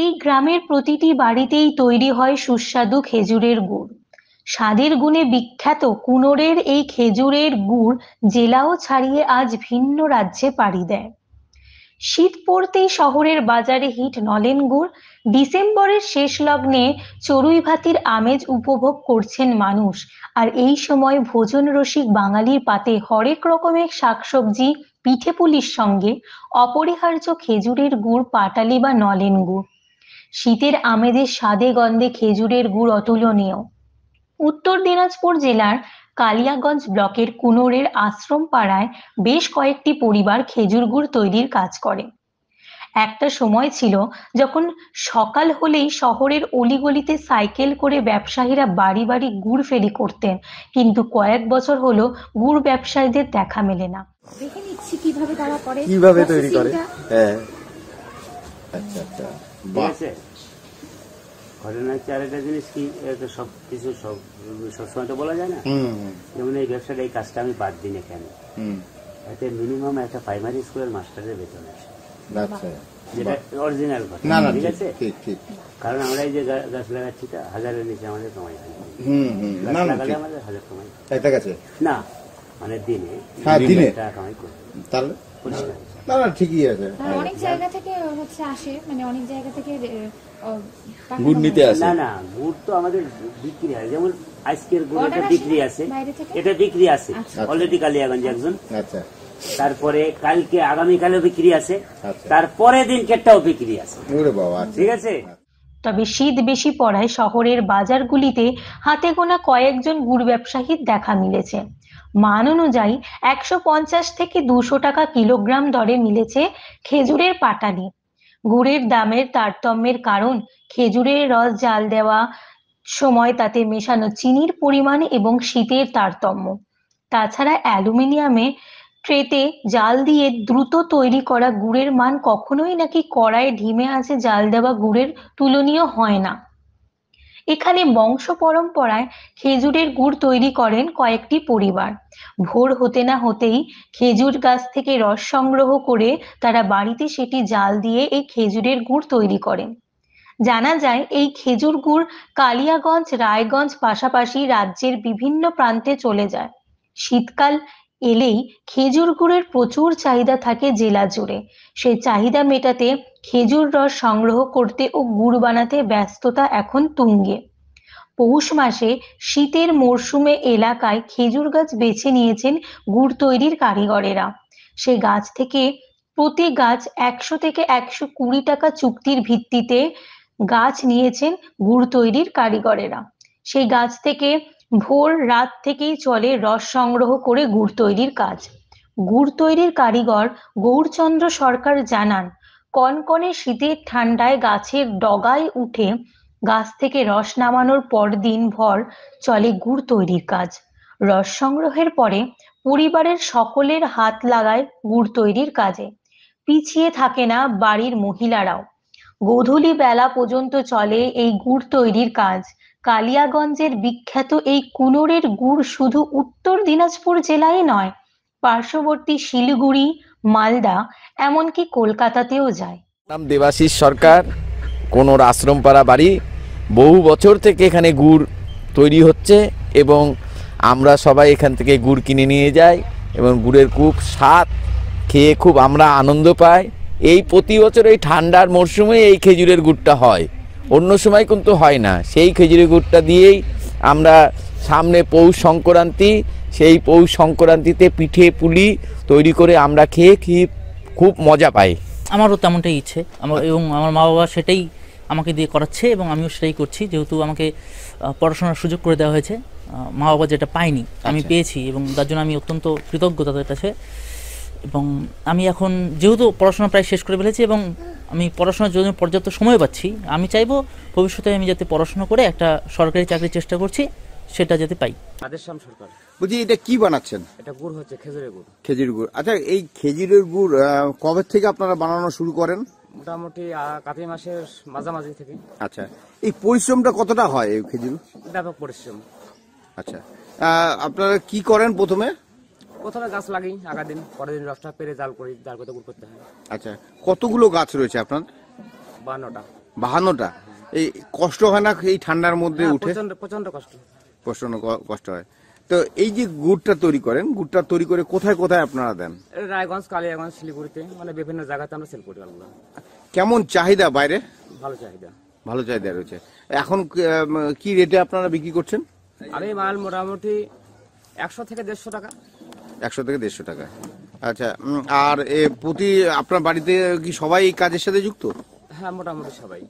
এই গ্রামের প্রতিটি বাড়িতেই তৈরি হয় সুস্বাদু খেজুরের গুড়। স্বাদের গুণে বিখ্যাত কুনোরের এই খেজুরের গুড় জেলাও ছাড়িয়ে আজ ভিন্ন রাজ্যে পাড়ি দেয়। শীত পড়তেই শহরের বাজারে হিট নলেন গুড়। ডিসেম্বরের শেষ লগ্নে চড়ুই ভাতির আমেজ উপভোগ করছেন মানুষ। আর এই সময় ভোজন রসিক বাঙালির পাতে হরেক রকমের শাকসবজি পিঠে পুলির সঙ্গে অপরিহার্য খেজুরের গুড়, পাটালি বা নলেন গুড়। শীতের আমেজের স্বাদে গন্ধে খেজুরের গুড় অতুলনীয়। উত্তর দিনাজপুর জেলার কালিয়াগঞ্জ ব্লকের কুনোরের আশ্রম পাড়ায় বেশ কয়েকটি পরিবার খেজুর গুড় তৈরির কাজ করে। একটা সময় ছিল যখন সকাল হলেই শহরের অলিগলিতে সাইকেল করে ব্যবসায়ীরা বাড়ি বাড়ি গুড় ফেরি করতেন, কিন্তু কয়েক বছর হলো গুড় ব্যবসায়ীদের দেখা মেলে না। দেখে নিচ্ছি কিভাবে তারা করে, কিভাবে তৈরি করে। হ্যাঁ, আচ্ছা আচ্ছা, বাহ। ঘটনা হচ্ছে আরেকটা জিনিস কি, সবকিছু সবসময় তো বলা যায় না। যেমন এই ব্যবসাটা, এই কাজটা আমি 5 দিনে কেন, এতে মিনিমাম একটা প্রাইমারি স্কুলের মাস্টারের বেতন আছে, যেটা অরিজিনাল ঘটনা। ঠিক আছে, কারণ আমরা এই যে গাছ লাগাচ্ছি তা 1000-এর নিচে আমাদের কামাই হয় না। লাগালে আমাদের 1000 কামাই না, মানে দিনে টাকা কামাই করি, তাহলে পরিষ্কার। না ঠিকই আছে। অনেক জায়গা থেকে হচ্ছে আসে, মানে অনেক জায়গা থেকে গুড় নিতে আসে। না, গুড় তো আমাদের বিক্রি হয়। যেমন আজকের গুড় এটা বিক্রি আছে, এটা বিক্রি আছে অলরেডি কালিয়াগঞ্জে একজন। আচ্ছা, তারপরে কালকে আগামীকালেও বিক্রি আছে, তারপরে দিন কেটটাও বিক্রি আছে। ঠিক আছে। তবে শীত বেশি পড়ায় শহরের বাজারগুলিতে হাতে গোনা কয়েকজন গুড় ব্যবসায়ীর দেখা মিলেছে। মান অনুযায়ী 150 থেকে 200 টাকা কিলোগ্রাম দরে মিলেছে খেজুরের পাটালি। গুড়ের দামের তারতম্যের কারণ খেজুরের রস জাল দেওয়া সময় তাতে মেশানো চিনির পরিমাণ এবং শীতের তারতম্য। তাছাড়া অ্যালুমিনিয়ামে ট্রেতে জাল দিয়ে দ্রুত তৈরি করা গুড়ের মান কখনোই নাকি কড়ায় ঢিমে আঁচে জাল দেওয়া গুড়ের তুলনীয় হয় না। এখানে বংশ পরম্পরায় খেজুরের গুড় তৈরি করেন কয়েকটি পরিবার। ভোর হতে না হতেই খেজুর গাছ থেকে রস সংগ্রহ করে তারা বাড়িতে সেটি জাল দিয়ে এই খেজুরের গুড় তৈরি করেন। জানা যায় এই খেজুর গুড় কালিয়াগঞ্জ, রায়গঞ্জ পাশাপাশি রাজ্যের বিভিন্ন প্রান্তে চলে যায়। শীতকাল এলেই খেজুর গুড়ের প্রচুর চাহিদা থাকে জেলা জুড়ে। সেই চাহিদা মেটাতে খেজুর রস সংগ্রহ করতে ও গুড় বানাতে ব্যস্ততা এখন তুঙ্গে। পৌষ মাসে শীতের মরশুমে এলাকায় খেজুর গাছ বেছে নিয়েছেন গুড় তৈরির কারিগরেরা। সেই গাছ থেকে প্রতি গাছ 100 থেকে 120 টাকা চুক্তির ভিত্তিতে গাছ নিয়েছেন গুড় তৈরির কারিগরেরা। সেই গাছ থেকে ভোর রাত থেকেই চলে রস সংগ্রহ করে গুড় তৈরির কাজ। গুড় তৈরির কারিগর গৌরচন্দ্র সরকার জানান, কনকনে শীতের ঠান্ডায় গাছের ডগায় উঠে গাছ থেকে রস নামানোর পর দিনভর চলে গুড় তৈরির কাজ। রস সংগ্রহের পরে পরিবারের সকলের হাত লাগায় গুড় তৈরির কাজে। পিছিয়ে থাকে না বাড়ির মহিলারাও। গোধূলি বেলা পর্যন্ত চলে এই গুড় তৈরির কাজ। কালিয়াগঞ্জের বিখ্যাত এই কুনোরের গুড় শুধু উত্তর দিনাজপুর জেলায় নয়, পার্শ্ববর্তী শিলিগুড়ি, মালদা, এমনকি কলকাতাতেও যায়। নাম দেবাশিস সরকার, কুনোর আশ্রমপাড়া বাড়ি। বহু বছর থেকে এখানে গুড় তৈরি হচ্ছে এবং আমরা সবাই এখান থেকে গুড় কিনে নিয়ে যাই এবং গুড়ের খুব স্বাদ খেয়ে খুব আমরা আনন্দ পাই। এই প্রতি বছর এই ঠান্ডার মরশুমে এই খেজুরের গুড়টা হয়, অন্য সময় কিন্তু হয় না। সেই খেজুরের গুড়টা দিয়েই আমরা সামনে পৌষ সংক্রান্তি, সেই পৌষ সংক্রান্তিতে পিঠে পুলি তৈরি করে আমরা খেয়ে খুব মজা পাই। আমারও তেমনটাই ইচ্ছে, এবং আমার মা বাবা সেটাই আমাকে দিয়ে করাচ্ছে এবং আমিও সেটাই করছি, যেহেতু আমাকে পড়াশোনার সুযোগ করে দেওয়া হয়েছে। মা বাবা যেটা পাইনি আমি পেয়েছি এবং তার জন্য আমি অত্যন্ত কৃতজ্ঞ তাদের কাছে। এবং আমি এখন যেহেতু পড়াশোনা প্রায় শেষ করে ফেলেছি এবং আমি পড়াশোনার জন্য পর্যাপ্ত সময় পাচ্ছি, আমি চাইবো ভবিষ্যতে আমি যাতে পড়াশোনা করে একটা সরকারি চাকরির চেষ্টা করছি, সেটা যাতে পাই। আদেশাম সরকার। বলছি, এটা কি বানাচ্ছেন? এটা গুড় হচ্ছে খেজুরের গুড়। খেজুর গুড়। আচ্ছা, এই খেজুরের গুড় কবে থেকে আপনারা বানানো শুরু করেন? মোটামুটি কার্তিক মাসের মাঝামাঝি থেকে। আচ্ছা, এই পরিশ্রমটা কতটা হয় এই খেজুর? ব্যাপক পরিশ্রম। আচ্ছা, আপনারা কি করেন? প্রথমে গাছ লাগি, আগা দিন, পরের দিন রসটা পেরে জাল করি, জাল করতে গুড় করতে হয়। আচ্ছা, কতগুলো গাছ রয়েছে আপনার? 52টা। 52টা। এই কষ্ট হয় না এই ঠান্ডার মধ্যে উঠে? প্রচন্ড কষ্ট। প্রচন্ড কষ্ট হয়। তো এই যে গুড়টা তৈরি করেন, গুড়টা তৈরি করে কোথায় কোথায় আপনারা দেন? রায়গঞ্জ, কালিয়াগঞ্জ, শিলিগুড়িতে, মানে বিভিন্ন জায়গাতে আমরা সেল করি। আল্লাহ, কেমন চাহিদা বাইরে? ভালো চাহিদা। ভালো চাহিদা রয়েছে। এখন কি রেটে আপনারা বিক্রি করছেন? আর এই মাল মোটামুটি 100 থেকে 150 টাকা। 100 থেকে 150 টাকা। আচ্ছা, আর প্রতি আপনার বাড়িতে কি সবাই এই কাজের সাথে যুক্ত? হ্যাঁ, মোটামুটি সবাই।